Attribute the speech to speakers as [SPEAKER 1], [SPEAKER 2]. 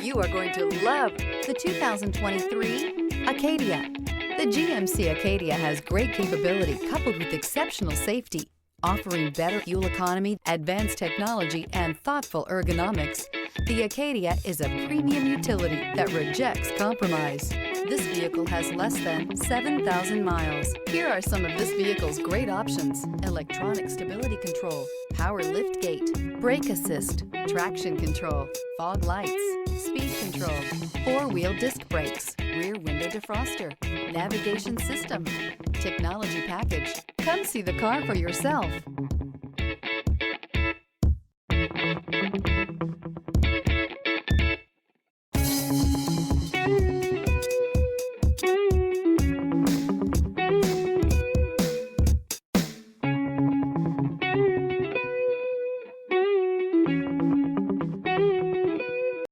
[SPEAKER 1] You are going to love the 2023 Acadia. The GMC Acadia has great capability coupled with exceptional safety, offering better fuel economy, advanced technology, and thoughtful ergonomics. The Acadia is a premium utility that rejects compromise. This vehicle has less than 7,000 miles. Here are some of this vehicle's great options: electronic stability control, power lift gate, brake assist, traction control, fog lights, speed control, four-wheel disc brakes, rear window defroster, navigation system, technology package. Come see the car for yourself.